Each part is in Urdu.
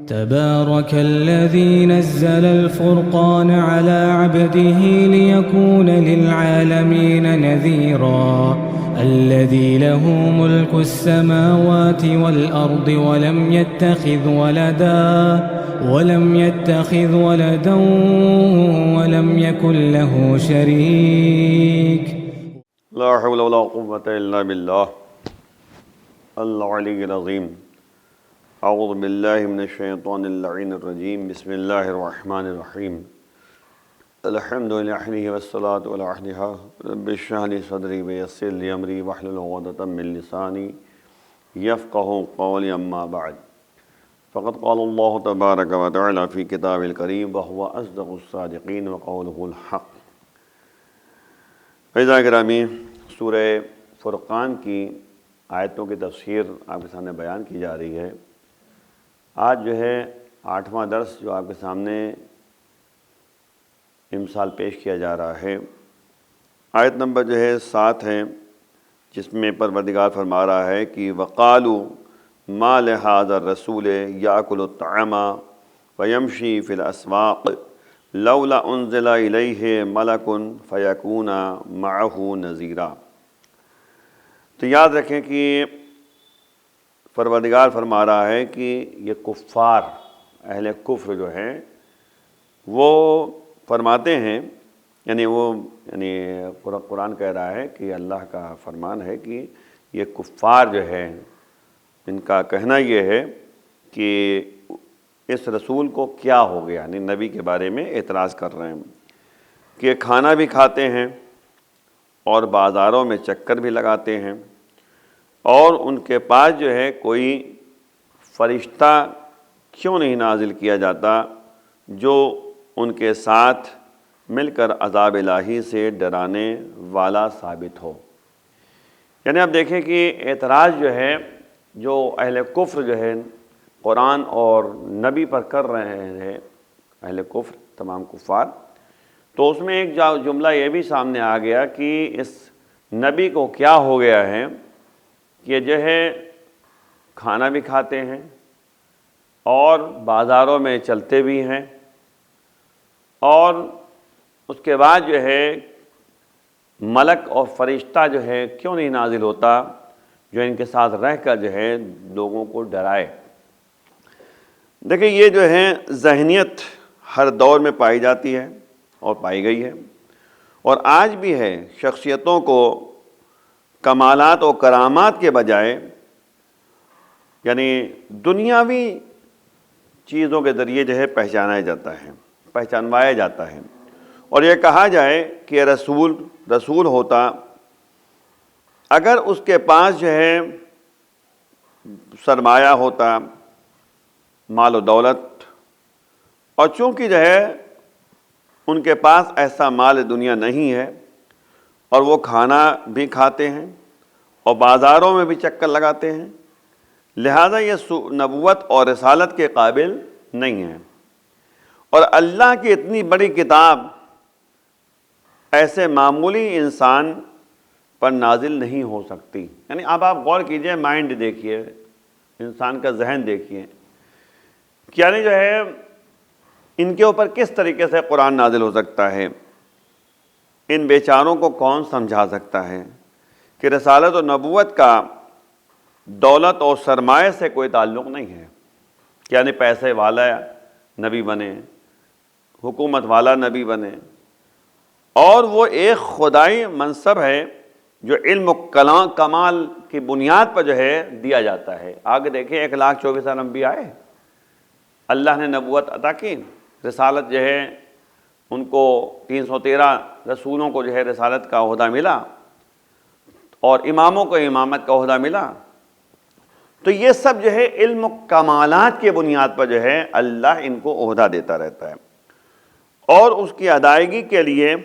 تبارك الذي نزل الفرقان على عبده ليكون للعالمين نذيرا الذي له ملك السماوات والأرض ولم يتخذ ولدا ولم يكن له شريك. لا حول ولا قوة إلا بالله العلي العظيم. اعوذ باللہ من الشیطان اللعین الرجیم. بسم اللہ الرحمن الرحیم. الحمد للہ والصلاة والعہدہ. رب اشرح لی صدری ویسر لی امری واحلل عقدۃ من لسانی یفقہوا قولی. اما بعد فقد قال اللہ تبارک و تعالی فی کتاب الکریم وہو اصدق الصادقین وقولہ الحق. عزیزان گرامی، سورہ فرقان کی آیتوں کی تفسیر آپ کے سامنے بیان کی جا رہی ہے. آج جو ہے 8واں درس جو آپ کے سامنے امثال پیش کیا جا رہا ہے. آیت نمبر جو ہے 7 ہے، جس میں پروردگار فرما رہا ہے کہ وَقَالُوا مَا لِهَٰذَا الرَّسُولِ يَأْكُلُ الطَّعَامَ وَيَمْشِي فِي الْأَسْوَاقِ لَوْلَا أُنزِلَ إِلَيْهِ مَلَكٌ فَيَكُونَ مَعَهُ نَذِيرًا. تو یاد رکھیں کہ پروردگار فرما رہا ہے کہ یہ کفار، اہل کفر جو ہیں، وہ فرماتے ہیں، قرآن کہہ رہا ہے کہ اللہ کا فرمان ہے کہ یہ کفار جو ہے، ان کا کہنا یہ ہے کہ اس رسول کو کیا ہو گیا، یعنی نبی کے بارے میں اعتراض کر رہے ہیں کہ کھانا بھی کھاتے ہیں اور بازاروں میں چکر بھی لگاتے ہیں، اور ان کے پاس جو ہے کوئی فرشتہ کیوں نہیں نازل کیا جاتا جو ان کے ساتھ مل کر عذاب الہی سے ڈرانے والا ثابت ہو. یعنی آپ دیکھیں کہ اعتراض جو ہے، جو اہل کفر جو ہے قرآن اور نبی پر کر رہے ہیں، اہل کفر تمام کفار، تو اس میں ایک جملہ یہ بھی سامنے آ گیا کہ اس نبی کو کیا ہو گیا ہے کہ جو ہے کھانا بھی کھاتے ہیں اور بازاروں میں چلتے بھی ہیں، اور اس کے بعد جو ہے ملک اور فرشتہ جو ہے کیوں نہیں نازل ہوتا جو ان کے ساتھ رہ کر جو ہے لوگوں کو ڈرائے. دیکھیں، یہ جو ہے ذہنیت ہر دور میں پائی جاتی ہے اور پائی گئی ہے، اور آج بھی ہے. شخصیتوں کو کمالات و کرامات کے بجائے یعنی دنیاوی چیزوں کے ذریعے جو ہے پہچانوایا جاتا ہے، اور یہ کہا جائے کہ رسول ہوتا اگر اس کے پاس جو ہے سرمایہ ہوتا، مال و دولت، اور چونکہ جو ہے ان کے پاس ایسا مال دنیا نہیں ہے اور وہ کھانا بھی کھاتے ہیں اور بازاروں میں بھی چکر لگاتے ہیں، لہذا یہ نبوت اور رسالت کے قابل نہیں ہیں. اور اللہ کی اتنی بڑی کتاب ایسے معمولی انسان پر نازل نہیں ہو سکتی. یعنی اب آپ غور کیجئے، مائنڈ دیکھیے، انسان کا ذہن دیکھیے، یعنی جو ہے ان کے اوپر کس طریقے سے قرآن نازل ہو سکتا ہے. ان بیچاروں کو کون سمجھا سکتا ہے کہ رسالت و نبوت کا دولت اور سرمایہ سے کوئی تعلق نہیں ہے. یعنی پیسے والا نبی بنے، حکومت والا نبی بنے، اور وہ ایک خدائی منصب ہے جو علم و کمال کی بنیاد پر جو ہے دیا جاتا ہے. آگے دیکھیں، 1,24,000 انبیاء آئے، اللہ نے نبوت عطا کی، رسالت جو ہے ان کو 313 رسولوں کو جو ہے رسالت کا عہدہ ملا، اور اماموں کو امامت کا عہدہ ملا. تو یہ سب جو ہے علم و کمالات کے بنیاد پر جو ہے اللہ ان کو عہدہ دیتا رہتا ہے، اور اس کی ادائیگی کے لیے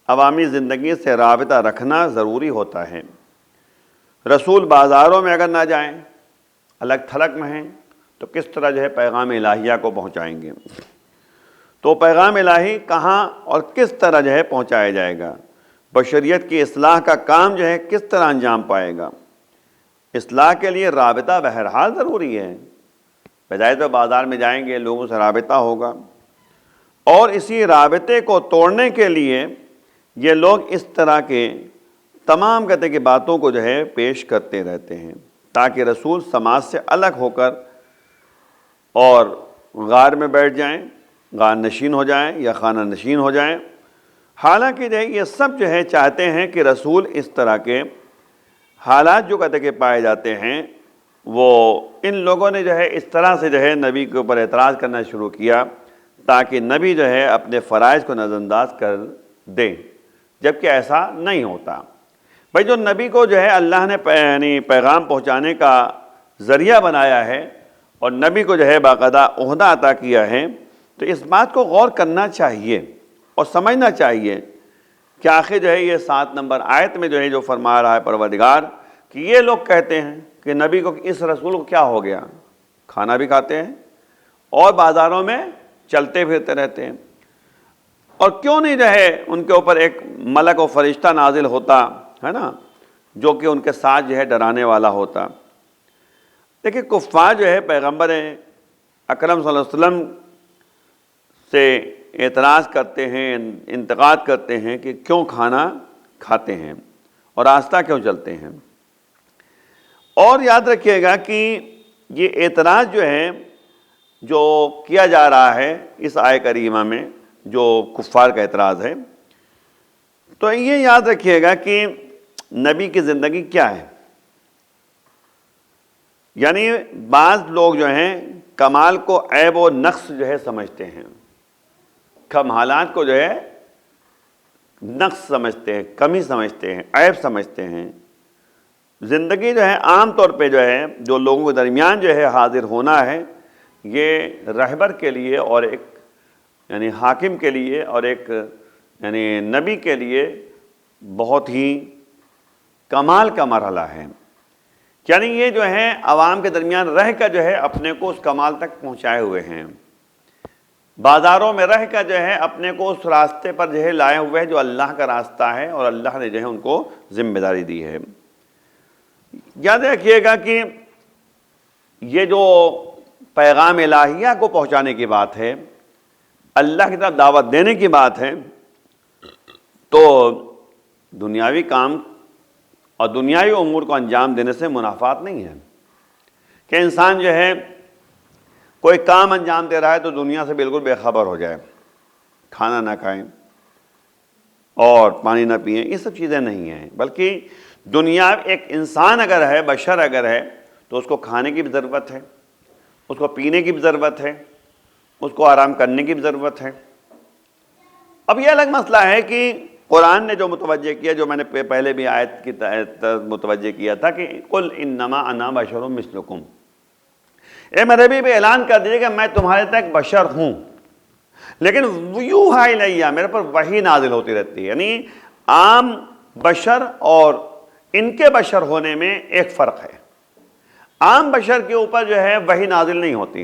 عوامی زندگی سے رابطہ رکھنا ضروری ہوتا ہے. رسول بازاروں میں اگر نہ جائیں، الگ تھلگ میں ہیں، تو کس طرح جو ہے پیغام الہیہ کو پہنچائیں گے؟ تو پیغام الہی کہاں اور کس طرح جو ہے پہنچایا جائے گا؟ بشریت کی اصلاح کا کام جو ہے کس طرح انجام پائے گا؟ اصلاح کے لیے رابطہ بہرحال ضروری ہے. بجائے تو بازار میں جائیں گے، لوگوں سے رابطہ ہوگا، اور اسی رابطے کو توڑنے کے لیے یہ لوگ اس طرح کے تمام قطع کی باتوں کو جو ہے پیش کرتے رہتے ہیں، تاکہ رسول سماج سے الگ ہو کر اور غار میں بیٹھ جائیں، غار نشین ہو جائیں یا خانہ نشین ہو جائیں۔ حالانکہ جو ہے یہ سب جو ہے چاہتے ہیں کہ رسول اس طرح کے حالات جو قطع کے پائے جاتے ہیں، وہ ان لوگوں نے جو ہے اس طرح سے جو ہے نبی کے اوپر اعتراض کرنا شروع کیا تاکہ نبی جو ہے اپنے فرائض کو نظر انداز کر دیں، جبکہ ایسا نہیں ہوتا۔ بھائی جو نبی کو جو ہے اللہ نے یعنی پیغام پہنچانے کا ذریعہ بنایا ہے اور نبی کو جو ہے باقاعدہ عہدہ عطا کیا ہے، تو اس بات کو غور کرنا چاہیے اور سمجھنا چاہیے کہ آخر جو ہے یہ 7 نمبر آیت میں جو ہے جو فرما رہا ہے پروردگار کہ یہ لوگ کہتے ہیں کہ نبی کو، اس رسول کو کیا ہو گیا، کھانا بھی کھاتے ہیں اور بازاروں میں چلتے پھرتے رہتے ہیں، اور کیوں نہیں جو ہے ان کے اوپر ایک ملک و فرشتہ نازل ہوتا ہے نا، جو کہ ان کے ساتھ جو ہے ڈرانے والا ہوتا۔ دیکھیں کفار جو ہے پیغمبر اکرم صلی اللہ علیہ وسلم سے اعتراض کرتے ہیں، انتقاد کرتے ہیں کہ کیوں کھانا کھاتے ہیں اور راستہ کیوں چلتے ہیں۔ اور یاد رکھیے گا کہ یہ اعتراض جو ہے جو کیا جا رہا ہے اس آیہ کریمہ میں، جو کفار کا اعتراض ہے، تو یہ یاد رکھیے گا کہ نبی کی زندگی کیا ہے۔ یعنی بعض لوگ جو ہیں کمال کو عیب و نقص جو ہے سمجھتے ہیں، کمالات کو جو ہے نقص سمجھتے ہیں، کمی سمجھتے ہیں، عیب سمجھتے ہیں۔ زندگی جو ہے عام طور پہ جو ہے جو لوگوں کے درمیان جو ہے حاضر ہونا ہے، یہ رہبر کے لیے اور ایک یعنی حاکم کے لیے اور ایک یعنی نبی کے لیے بہت ہی کمال کا مرحلہ ہے۔ یعنی یہ جو ہے عوام کے درمیان رہ کر جو ہے اپنے کو اس کمال تک پہنچائے ہوئے ہیں، بازاروں میں رہ کر جو ہے اپنے کو اس راستے پر جو ہے لائے ہوئے ہیں جو اللہ کا راستہ ہے، اور اللہ نے جو ہے ان کو ذمہ داری دی ہے۔ یاد رکھیے گا کہ یہ جو پیغام الہیہ کو پہنچانے کی بات ہے، اللہ کی طرف دعوت دینے کی بات ہے، تو دنیاوی کام اور دنیاوی امور کو انجام دینے سے منافات نہیں ہے کہ انسان جو ہے کوئی کام انجام دے رہا ہے تو دنیا سے بالکل بے خبر ہو جائے، کھانا نہ کھائیں اور پانی نہ پئیں، یہ سب چیزیں نہیں ہیں، بلکہ دنیا ایک انسان اگر ہے، بشر اگر ہے، تو اس کو کھانے کی بھی ضرورت ہے، اس کو پینے کی بھی ضرورت ہے، اس کو آرام کرنے کی بھی ضرورت ہے۔ اب یہ الگ مسئلہ ہے کہ قرآن نے جو متوجہ کیا، جو میں نے پہلے بھی آیت کی متوجہ کیا تھا کہ قل انما انا بشر مثلکم، اے میرے بھی اعلان کر دیجیے کہ میں تمہارے تک بشر ہوں، لیکن یوحی الیہ، میرے پر وحی نازل ہوتی رہتی ہے۔ یعنی عام بشر اور ان کے بشر ہونے میں ایک فرق ہے، عام بشر کے اوپر جو ہے وحی نازل نہیں ہوتی،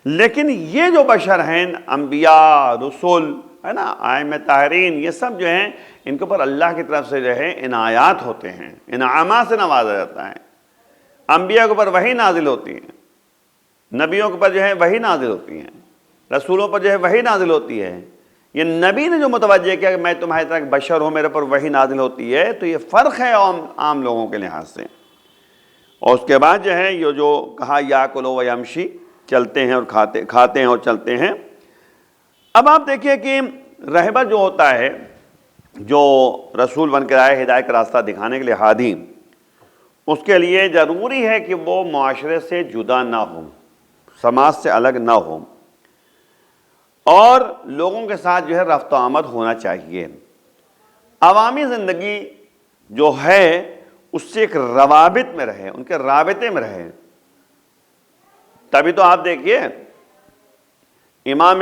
لیکن یہ جو بشر ہیں، انبیاء، رسول ہے نا، ائمہ طاہرین، یہ سب جو ہیں ان کے اوپر اللہ کی طرف سے جو ہے عنایات ہوتے ہیں، انعامات سے نوازا جاتا ہے۔ انبیاء کے اوپر وحی نازل ہوتی ہے، نبیوں کے اوپر جو ہے وحی نازل ہوتی ہیں، رسولوں پر جو ہے وحی نازل ہوتی ہے۔ یہ نبی نے جو متوجہ کیا کہ میں تمہاری طرح بشر ہوں، میرے پر وحی نازل ہوتی ہے، تو یہ فرق ہے عام لوگوں کے لحاظ سے۔ اور اس کے بعد جو ہے یہ جو کہا یاکلو ویمشی، چلتے ہیں اور کھاتے ہیں اور چلتے ہیں۔ اب آپ دیکھیے کہ رہبر جو ہوتا ہے، جو رسول بن کر آئے ہدایت کا راستہ دکھانے کے لیے، ہادی، اس کے لیے ضروری ہے کہ وہ معاشرے سے جدا نہ ہو، سماج سے الگ نہ ہو، اور لوگوں کے ساتھ جو ہے رفت و آمد ہونا چاہیے۔ عوامی زندگی جو ہے اس سے ایک روابط میں رہے، ان کے رابطے میں رہے۔ تبھی تو آپ دیکھیے امام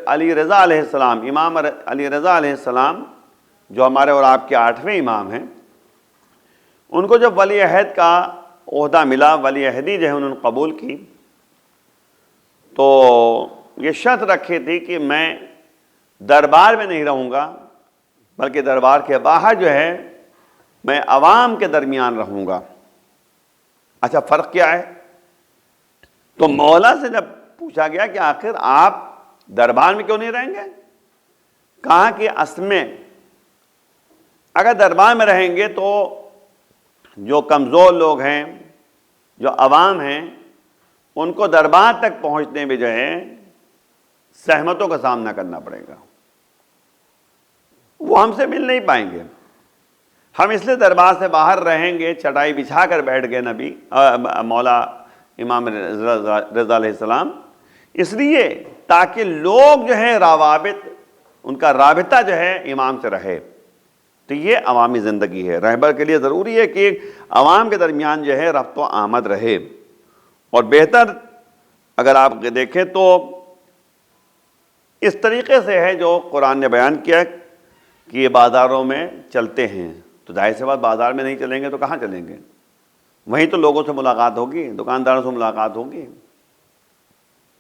علی رضا علیہ السلام، امام علی رضا علیہ السلام جو ہمارے اور آپ کے 8ویں امام ہیں، ان کو جب ولی عہد کا عہدہ ملا، ولی عہدی جو ہے انہوں نے قبول کی، تو یہ شرط رکھی تھی کہ میں دربار میں نہیں رہوں گا، بلکہ دربار کے باہر جو ہے میں عوام کے درمیان رہوں گا۔ اچھا فرق کیا ہے؟ تو مولا سے جب پوچھا گیا کہ آخر آپ دربار میں کیوں نہیں رہیں گے، کہا کہ اصل میں اگر دربار میں رہیں گے تو جو کمزور لوگ ہیں، جو عوام ہیں، ان کو دربار تک پہنچنے میں جو ہے زحمتوں کا سامنا کرنا پڑے گا، وہ ہم سے مل نہیں پائیں گے۔ ہم اس لیے دربار سے باہر رہیں گے، چٹائی بچھا کر بیٹھ گئے نبی مولا امام رضا علیہ السلام، اس لیے تاکہ لوگ جو ہے روابط، ان کا رابطہ جو ہے امام سے رہے۔ تو یہ عوامی زندگی ہے، رہبر کے لیے ضروری ہے کہ عوام کے درمیان جو ہے رفت و آمد رہے۔ اور بہتر اگر آپ دیکھیں تو اس طریقے سے ہے جو قرآن نے بیان کیا کہ یہ بازاروں میں چلتے ہیں، تو ظاہر سی بات بازار میں نہیں چلیں گے تو کہاں چلیں گے؟ وہیں تو لوگوں سے ملاقات ہوگی، دکانداروں سے ملاقات ہوگی،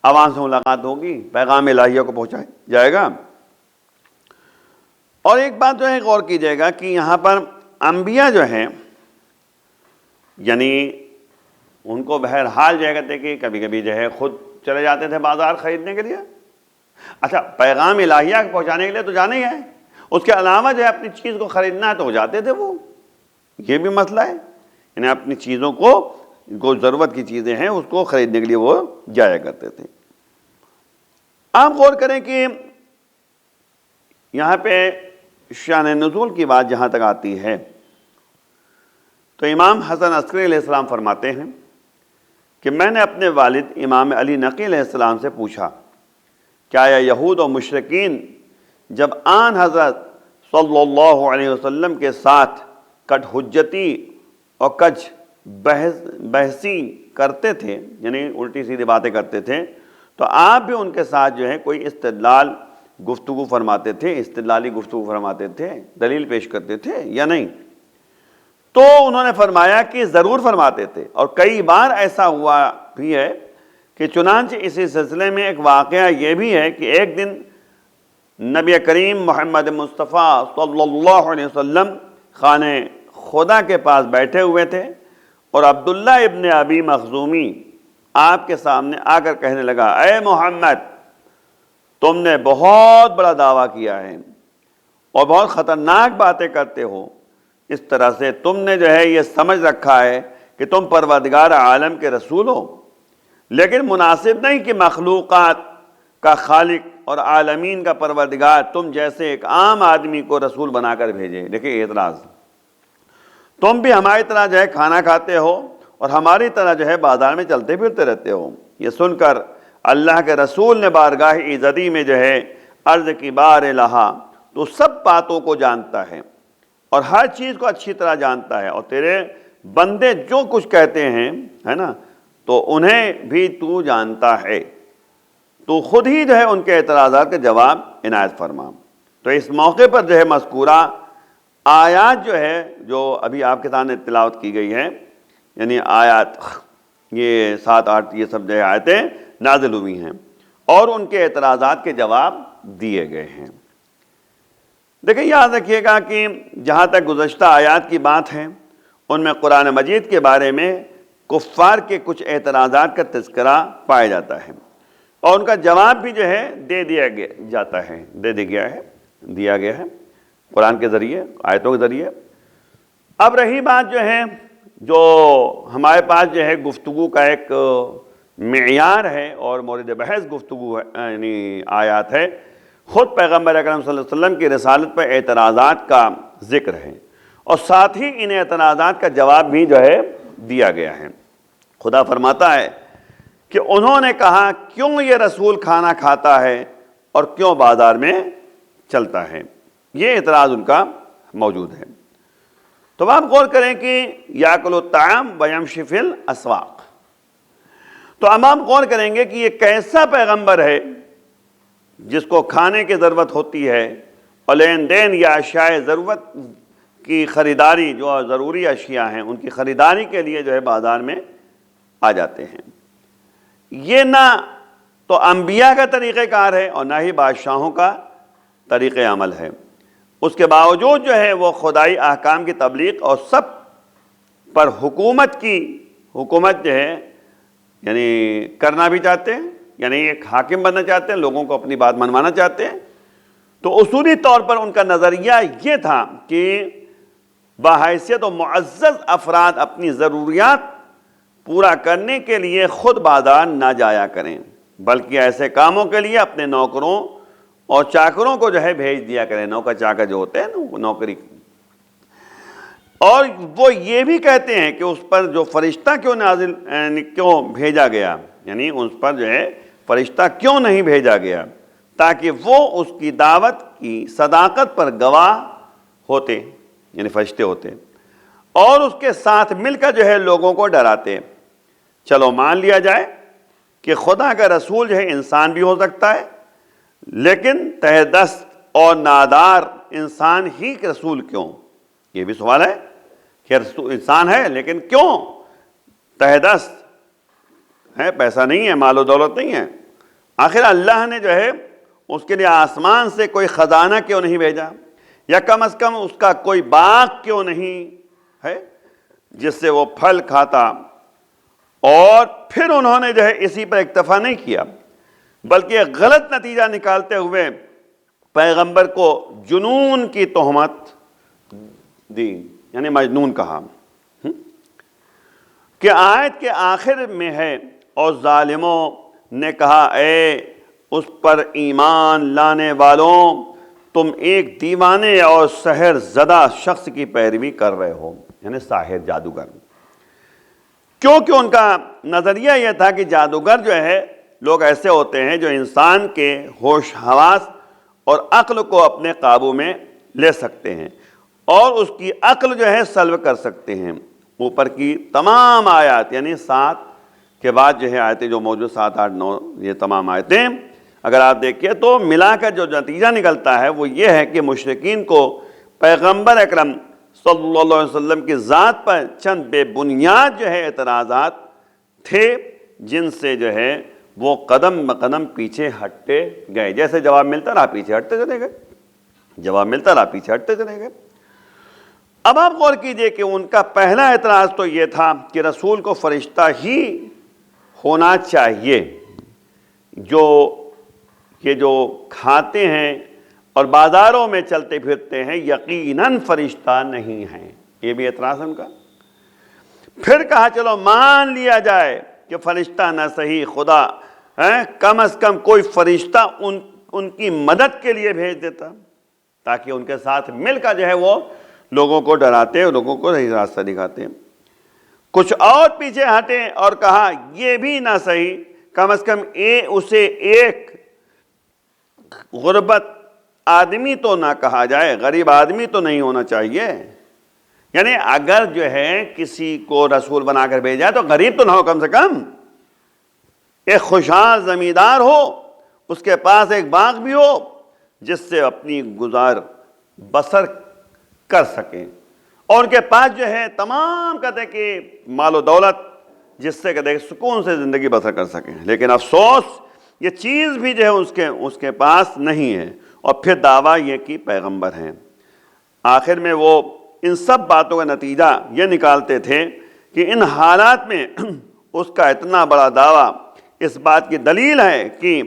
عوام سے ملاقات ہوگی، پیغام الہیہ کو پہنچایا جائے گا۔ اور ایک بات جو ہے غور کیجئے گا کہ یہاں پر انبیاء جو ہیں، یعنی ان کو بہرحال جو ہے کہتے کہ کبھی کبھی جو ہے خود چلے جاتے تھے بازار خریدنے کے لیے، اچھا پیغام الہیہ پہنچانے کے لیے تو جانے ہی ہے، اس کے علاوہ جو ہے اپنی چیز کو خریدنا ہے تو ہو جاتے تھے وہ، یہ بھی مسئلہ ہے، یعنی اپنی چیزوں کو ضرورت کی چیزیں ہیں اس کو خریدنے کے لیے وہ جایا کرتے تھے۔ آپ غور کریں کہ یہاں پہ شان نزول کی بات جہاں تک آتی ہے تو امام حسن عسکری علیہ السلام فرماتے ہیں کہ میں نے اپنے والد امام علی نقی علیہ السلام سے پوچھا کیا یہود و مشرکین جب آن حضرت صلی اللہ علیہ وسلم کے ساتھ کٹ حجتی اور کچھ بحثی کرتے تھے، یعنی الٹی سیدھی باتیں کرتے تھے، تو آپ بھی ان کے ساتھ جو ہے کوئی استدلال گفتگو فرماتے تھے، استدلالی گفتگو فرماتے تھے، دلیل پیش کرتے تھے یا نہیں؟ تو انہوں نے فرمایا کہ ضرور فرماتے تھے، اور کئی بار ایسا ہوا بھی ہے کہ چنانچہ اسی سلسلے میں ایک واقعہ یہ بھی ہے کہ ایک دن نبی کریم محمد مصطفیٰ صلی اللہ علیہ وسلم خانہ خدا کے پاس بیٹھے ہوئے تھے اور عبداللہ ابن ابی مخزومی آپ کے سامنے آ کر کہنے لگا، اے محمد تم نے بہت بڑا دعویٰ کیا ہے اور بہت خطرناک باتیں کرتے ہو، اس طرح سے تم نے جو ہے یہ سمجھ رکھا ہے کہ تم پروردگار عالم کے رسول ہو، لیکن مناسب نہیں کہ مخلوقات کا خالق اور عالمین کا پروردگار تم جیسے ایک عام آدمی کو رسول بنا کر بھیجے۔ دیکھیں اعتراض، تم بھی ہماری طرح جو ہے کھانا کھاتے ہو اور ہماری طرح جو ہے بازار میں چلتے پھرتے رہتے ہو۔ یہ سن کر اللہ کے رسول نے بارگاہ ایزدی میں جو ہے عرض کی بار الہا، تو سب باتوں کو جانتا ہے اور ہر چیز کو اچھی طرح جانتا ہے، اور تیرے بندے جو کچھ کہتے ہیں ہے نا تو انہیں بھی تو جانتا ہے، تو خود ہی جو ہے ان کے اعتراضات کے جواب عنایت فرما۔ تو اس موقع پر جو ہے مذکورہ آیات جو ہے جو ابھی آپ کے سامنے تلاوت کی گئی ہے، یعنی آیات یہ 7 8 یہ سب جو ہے آیتیں نازل ہوئی ہیں اور ان کے اعتراضات کے جواب دیے گئے ہیں۔ دیکھیں یاد رکھیے گا کہ جہاں تک گزشتہ آیات کی بات ہے ان میں قرآن مجید کے بارے میں کفار کے کچھ اعتراضات کا تذکرہ پایا جاتا ہے اور ان کا جواب بھی جو ہے دے دیا گیا ہے قرآن کے ذریعے، آیتوں کے ذریعے۔ اب رہی بات جو ہے جو ہمارے پاس جو ہے گفتگو کا ایک معیار ہے اور مورد بحث گفتگو ہے، یعنی آیات ہے، خود پیغمبر اکرم صلی اللہ علیہ وسلم کی رسالت پر اعتراضات کا ذکر ہے اور ساتھ ہی ان اعتراضات کا جواب بھی جو ہے دیا گیا ہے۔ خدا فرماتا ہے کہ انہوں نے کہا کیوں یہ رسول کھانا کھاتا ہے اور کیوں بازار میں چلتا ہے، یہ اعتراض ان کا موجود ہے۔ تو آپ غور کریں کہ یاکل الطعام ویمشی فی الاسواق، تو اب آپ غور کریں گے کہ یہ کیسا پیغمبر ہے جس کو کھانے کی ضرورت ہوتی ہے اور لین دین یا اشیاء ضرورت کی خریداری، جو ضروری اشیاء ہیں ان کی خریداری کے لیے جو ہے بازار میں آ جاتے ہیں۔ یہ نہ تو انبیاء کا طریقہ کار ہے اور نہ ہی بادشاہوں کا طریقہ عمل ہے، اس کے باوجود جو ہے وہ خدائی احکام کی تبلیغ اور سب پر حکومت جو ہے یعنی کرنا بھی چاہتے ہیں، یعنی ایک حاکم بننا چاہتے ہیں، لوگوں کو اپنی بات منوانا چاہتے ہیں، تو اصولی طور پر ان کا نظریہ یہ تھا کہ بحیثیت و معزز افراد اپنی ضروریات پورا کرنے کے لیے خود بازار نہ جایا کریں، بلکہ ایسے کاموں کے لیے اپنے نوکروں اور چاکروں کو جو ہے بھیج دیا کریں، نوکر چاکر جو ہوتے ہیں نا نوکری۔ اور وہ یہ بھی کہتے ہیں کہ اس پر جو فرشتہ کیوں بھیجا گیا، یعنی اس پر جو ہے فرشتہ کیوں نہیں بھیجا گیا، تاکہ وہ اس کی دعوت کی صداقت پر گواہ ہوتے، یعنی فرشتے ہوتے، اور اس کے ساتھ مل کر جو ہے لوگوں کو ڈراتے۔ چلو مان لیا جائے کہ خدا کا رسول جو ہے انسان بھی ہو سکتا ہے، لیکن تہ دست اور نادار انسان ہی کے رسول کیوں؟ یہ بھی سوال ہے کہ انسان ہے لیکن کیوں تہ دست ہے، پیسہ نہیں ہے، مال و دولت نہیں ہے، آخر اللہ نے جو ہے اس کے لیے آسمان سے کوئی خزانہ کیوں نہیں بھیجا، یا کم از کم اس کا کوئی باغ کیوں نہیں ہے جس سے وہ پھل کھاتا؟ اور پھر انہوں نے جو ہے اسی پر اکتفا نہیں کیا، بلکہ ایک غلط نتیجہ نکالتے ہوئے پیغمبر کو جنون کی تہمت دی، یعنی مجنون کہا، کہ آیت کے آخر میں ہے، اور ظالموں نے کہا اے اس پر ایمان لانے والوں، تم ایک دیوانے اور سحر زدہ شخص کی پیروی کر رہے ہو، یعنی ساحر، جادوگر، کیونکہ ان کا نظریہ یہ تھا کہ جادوگر جو ہے لوگ ایسے ہوتے ہیں جو انسان کے ہوش حواس اور عقل کو اپنے قابو میں لے سکتے ہیں اور اس کی عقل جو ہے سلب کر سکتے ہیں۔ اوپر کی تمام آیات، یعنی 7 کے بعد جو ہے آیتیں جو موجود 7، 8، 9، یہ تمام آیتیں اگر آپ دیکھیں تو ملا کر جو نتیجہ نکلتا ہے وہ یہ ہے کہ مشرکین کو پیغمبر اکرم صلی اللہ علیہ وسلم کی ذات پر چند بے بنیاد جو ہے اعتراضات تھے، جن سے جو ہے وہ قدم بقدم پیچھے ہٹتے گئے، جیسے جواب ملتا رہا پیچھے ہٹتے چلے گئے، جواب ملتا رہا پیچھے ہٹتے چلے گئے۔ اب آپ غور کیجئے کہ ان کا پہلا اعتراض تو یہ تھا کہ رسول کو فرشتہ ہی ہونا چاہیے، جو کھاتے ہیں اور بازاروں میں چلتے پھرتے ہیں یقیناً فرشتہ نہیں ہیں، یہ بھی اعتراض ہے ان کا۔ پھر کہا چلو مان لیا جائے کہ فرشتہ نہ صحیح، خدا کم از کم کوئی فرشتہ ان کی مدد کے لیے بھیج دیتا تاکہ ان کے ساتھ مل کر جو ہے وہ لوگوں کو ڈراتے اور لوگوں کو صحیح راستہ دکھاتے۔ کچھ اور پیچھے ہٹے اور کہا یہ بھی نہ صحیح، کم از کم اسے ایک غربت آدمی تو نہ کہا جائے، غریب آدمی تو نہیں ہونا چاہیے، یعنی اگر جو ہے کسی کو رسول بنا کر بھیجا تو غریب تو نہ ہو، کم سے کم ایک خوشحال زمیندار ہو، اس کے پاس ایک باغ بھی ہو جس سے اپنی گزار بسر کر سکیں، اور ان کے پاس جو ہے تمام کہتے کہ مال و دولت جس سے کہتے سکون سے زندگی بسر کر سکیں، لیکن افسوس یہ چیز بھی جو ہے اس کے پاس نہیں ہے، اور پھر دعویٰ یہ کہ پیغمبر ہیں۔ آخر میں وہ ان سب باتوں کا نتیجہ یہ نکالتے تھے کہ ان حالات میں اس کا اتنا بڑا دعویٰ اس بات کی دلیل ہے کہ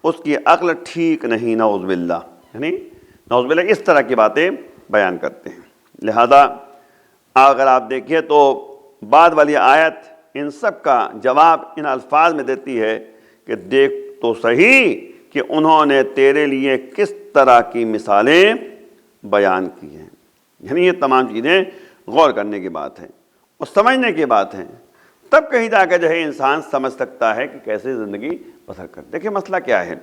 اس کی عقل ٹھیک نہیں، نعوذ باللہ، یعنی نعوذ باللہ اس طرح کی باتیں بیان کرتے ہیں۔ لہذا اگر آپ دیکھیں تو بعد والی آیت ان سب کا جواب ان الفاظ میں دیتی ہے کہ دیکھ تو صحیح کہ انہوں نے تیرے لیے کس طرح کی مثالیں بیان کی ہیں، یعنی یہ تمام چیزیں غور کرنے کی بات ہے اور سمجھنے کی بات ہے، تب کہیں جا کے جو ہے انسان سمجھ سکتا ہے کہ کیسے زندگی بسر کر۔ دیکھیں مسئلہ کیا ہے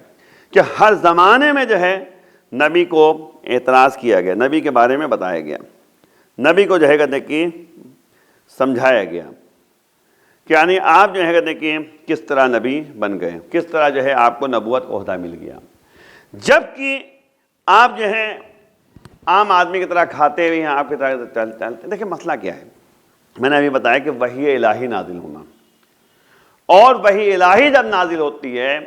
کہ ہر زمانے میں جو ہے نبی کو اعتراض کیا گیا، نبی کے بارے میں بتایا گیا، نبی کو جو ہے کہتے کہ سمجھایا گیا کہ یعنی آپ جو ہے کہتے کہ کس طرح نبی بن گئے، کس طرح جو ہے آپ کو نبوت کا عہدہ مل گیا، جبکہ آپ جو ہے عام آدمی کی طرح کھاتے ہوئے ہیں، آپ کی طرح چلتے ہیں۔ دیکھیں مسئلہ کیا ہے، میں نے ابھی بتایا کہ وحی الہی نازل ہونا، اور وحی الہی جب نازل ہوتی ہے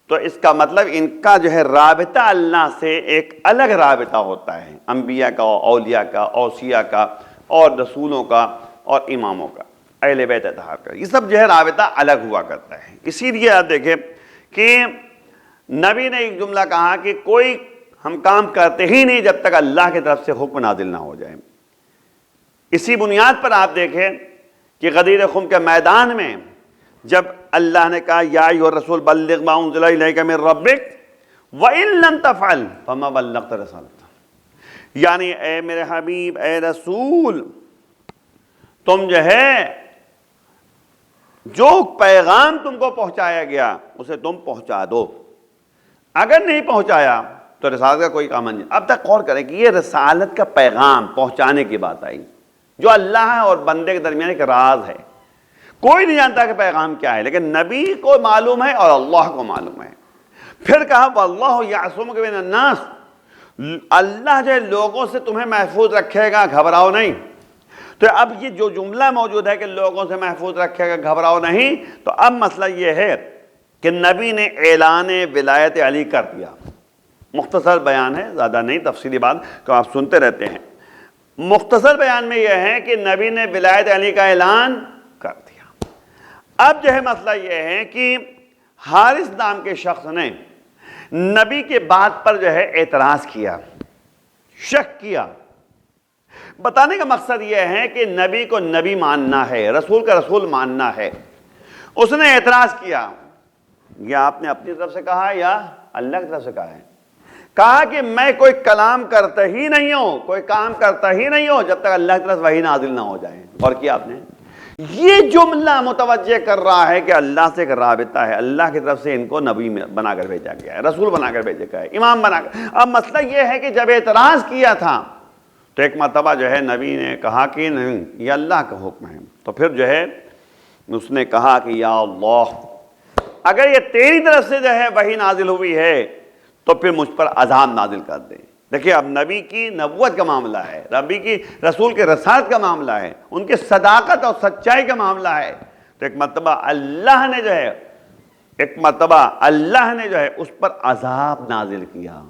تو اس کا مطلب ان کا جو ہے رابطہ اللہ سے ایک الگ رابطہ ہوتا ہے، انبیاء کا، اولیاء کا، اوصیاء کا، اور رسولوں کا اور اماموں کا۔ اہل بیت اطہار کا، یہ سب جو ہے رابطہ الگ ہوا کرتا ہے۔ اسی لیے آپ دیکھیں کہ نبی نے ایک جملہ کہا کہ کوئی ہم کام کرتے ہی نہیں جب تک اللہ کی طرف سے حکم نازل نہ ہو جائے۔ اسی بنیاد پر آپ دیکھیں کہ غدیر خم کے میدان میں جب اللہ نے کہا یا ایھا الرسول بلغ ما انزل الیک من ربک وَإِن لَمْ تَفْعَلْ فَمَا بَلَّغْتَ رِسَالَتَهُ، یعنی اے میرے حبیب، اے رسول، تم جو ہے جو پیغام تم کو پہنچایا گیا اسے تم پہنچا دو، اگر نہیں پہنچایا تو رسالت کا کوئی کام نہیں۔ اب تک غور کریں کہ یہ رسالت کا پیغام پہنچانے کی بات آئی، جو اللہ اور بندے کے درمیان ایک راز ہے، کوئی نہیں جانتا کہ پیغام کیا ہے، لیکن نبی کو معلوم ہے اور اللہ کو معلوم ہے۔ پھر کہا وَاللَّهُ يَعْصُمُكَ مِنَ النَّاسِ، اللہ جو ہے لوگوں سے تمہیں محفوظ رکھے گا، گھبراؤ نہیں۔ تو اب یہ جو جملہ موجود ہے کہ لوگوں سے محفوظ رکھے گا، گھبراؤ نہیں، تو اب مسئلہ یہ ہے کہ نبی نے اعلان ولایت علی کر دیا۔ مختصر بیان ہے، زیادہ نہیں، تفصیلی بات کہ آپ سنتے رہتے ہیں۔ مختصر بیان میں یہ ہے کہ نبی نے ولایت علی کا اعلان کر دیا۔ اب جو ہے مسئلہ یہ ہے کہ حارث نام کے شخص نے نبی کے بات پر جو ہے اعتراض کیا، شک کیا۔ بتانے کا مقصد یہ ہے کہ نبی کو نبی ماننا ہے، رسول کا رسول ماننا ہے۔ اس نے اعتراض کیا، یا آپ نے اپنی طرف سے کہا یا اللہ کی طرف سے کہا ہے؟ کہا کہ میں کوئی کلام کرتا ہی نہیں ہوں، کوئی کام کرتا ہی نہیں ہوں جب تک اللہ کی طرف وحی نازل نہ ہو جائے۔ اور کیا آپ نے یہ جملہ متوجہ کر رہا ہے کہ اللہ سے ایک رابطہ ہے، اللہ کی طرف سے ان کو نبی بنا کر بھیجا گیا ہے، رسول بنا کر بھیجا گیا ہے، امام بنا کر۔ اب مسئلہ یہ ہے کہ جب اعتراض کیا تھا تو ایک مرتبہ جو ہے نبی نے کہا کہ نہیں، یہ اللہ کا حکم ہے۔ تو پھر جو ہے اس نے کہا کہ یا اللہ، اگر یہ تیری طرف سے جو ہے وحی نازل ہوئی ہے تو پھر مجھ پر عذاب نازل کر دے۔ دیکھیں اب نبی کی نبوت کا معاملہ ہے، نبی کی رسول کے رسالت کا معاملہ ہے، ان کے صداقت اور سچائی کا معاملہ ہے۔ تو ایک مرتبہ اللہ نے جو ہے اس پر عذاب نازل کیا۔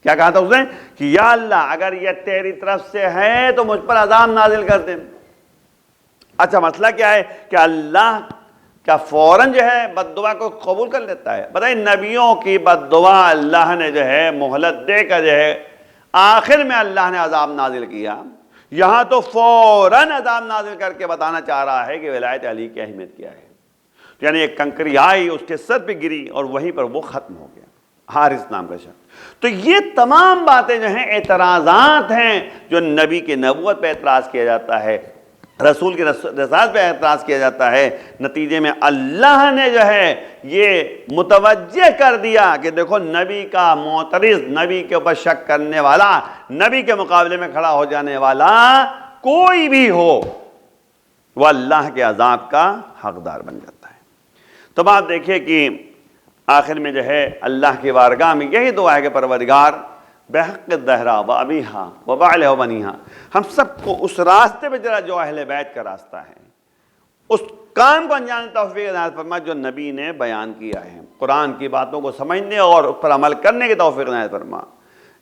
کیا کہا تھا اس نے کہ یا اللہ اگر یہ تیری طرف سے ہے تو مجھ پر عذاب نازل کر دے۔ اچھا مسئلہ کیا ہے کہ اللہ کیا فوراً جو ہے بد دعا کو قبول کر لیتا ہے؟ بتائیں، نبیوں کی بد دعا اللہ نے جو ہے مہلت دے کر جو ہے آخر میں اللہ نے عذاب نازل کیا، یہاں تو فوراً عذاب نازل کر کے بتانا چاہ رہا ہے کہ ولایت علی کی اہمیت کیا ہے۔ یعنی ایک کنکری آئی، اس کے سر پہ گری اور وہیں پر وہ ختم ہو گیا، حارث نام کا شخص۔ تو یہ تمام باتیں جو ہیں اعتراضات ہیں جو نبی کے نبوت پہ اعتراض کیا جاتا ہے، رسول کی رسالت پہ اعتراض کیا جاتا ہے۔ نتیجے میں اللہ نے جو ہے یہ متوجہ کر دیا کہ دیکھو نبی کا معترض، نبی کے اوپر شک کرنے والا، نبی کے مقابلے میں کھڑا ہو جانے والا کوئی بھی ہو وہ اللہ کے عذاب کا حقدار بن جاتا ہے۔ تو بات دیکھیے کہ آخر میں جو ہے اللہ کی بارگاہ میں یہی دعا ہے کہ پروردگار بحق الدہرا و ابیہا و بعلہ و بنیہا، ہم سب کو اس راستے پہ جرا جو اہل بیت کا راستہ ہے، اس کام کو انجام توفیق عنایت فرما جو نبی نے بیان کیا ہے، قرآن کی باتوں کو سمجھنے اور اس پر عمل کرنے کی توفیق عنایت فرما،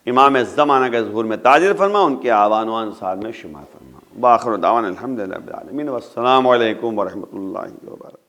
امام زمانہ کے ظہور میں تاجر فرما، ان کے آوان و انصار میں شمار فرما۔ وآخر دعوانا الحمدللہ رب العالمین، والسلام علیکم ورحمۃ اللہ وبرکاتہ۔